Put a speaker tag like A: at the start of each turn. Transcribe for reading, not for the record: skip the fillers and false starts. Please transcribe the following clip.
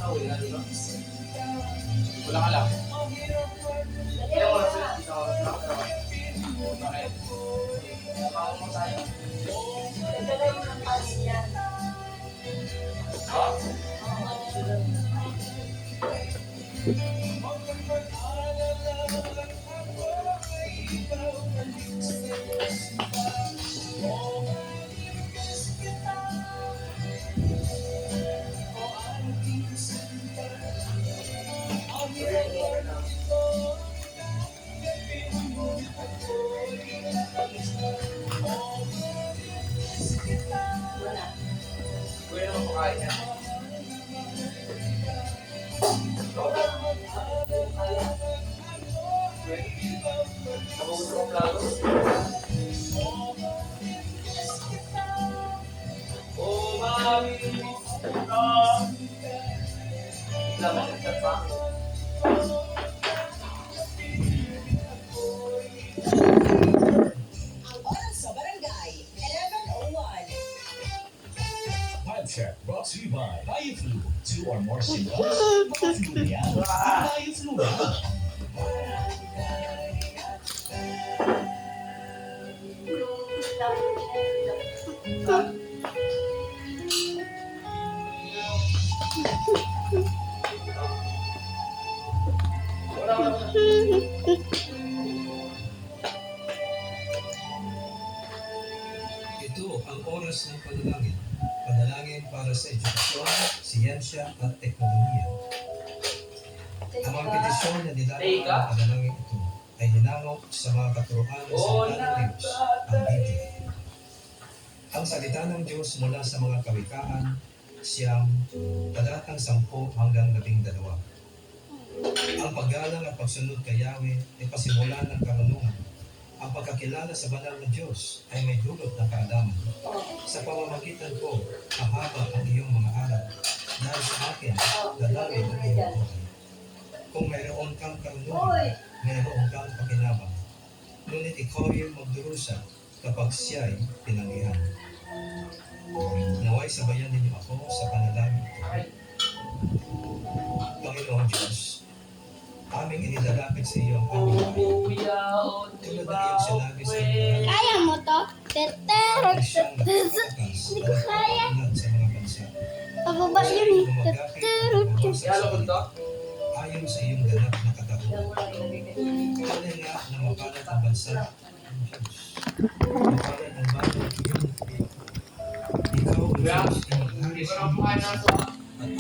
A: Uwi na dito. Wala ka lang. Ilang oras yun? Isang oras lang. Bakit? Baka mo sa'yo.
B: Nagdalay mo ng pass yan.
A: Ha?
B: Wala.
A: Uwi naman pakain niya. Nabugusto kong plato. Oh, mami. Laman yung tata.
C: Ang oras sa barangay, 11:01.
D: Vibe Check brought to you by BioFlu. 2 or more symptoms, BioFlu na yan. BioFlu na.
E: Ito ang oras ng panalangin. Panalangin para sa edukasyon, siyensya at teknolohiya. Ang mga petisyon na nilalabang ng panalangin ito ay hinamok sa mga katuruan ng Salita ng Diyos, ang Biblia. Ang salita ng Diyos mula sa mga kawikaan, siyam, talatang 10 hanggang 12. Ang paggalang at pagsunod kay Yahweh ay pasimulan ng karunungan. Ang pagkakilala sa banal na Diyos ay may dulot ng kaalaman. Sa pamamagitan ko, mahaba ang iyong mga aral. Dahil sa akin, lalawin ang iyong buhay. Kung mayroon kang karunungan, mayroon kang pakinabang. Ngunit ikaw yung magdurusa kapag siya'y pinanggihan. Naway sabayan ninyo ako sa panalangin ko. Panginoon Diyos, aming inidalapit sa iyo ang aming bahay. Tulad ng iyong sinabi sa mga
F: Kaya mo to? Tetero.
D: hindi ko kaya sa mga bansa.
F: Pababa yun eh. Tetero.
A: Kaya lukod to?
D: Ayon sa iyong ganap na katauhan. Kaya nga na mapalat ang bansa ng Diyos. Mapalat ang bayan ng iyong Ikaw ang
A: Kuya,
D: Diyos na
A: hindi
D: maghari
A: ko
D: sa
A: na
D: iyong
A: kumain
D: bansa.
A: ng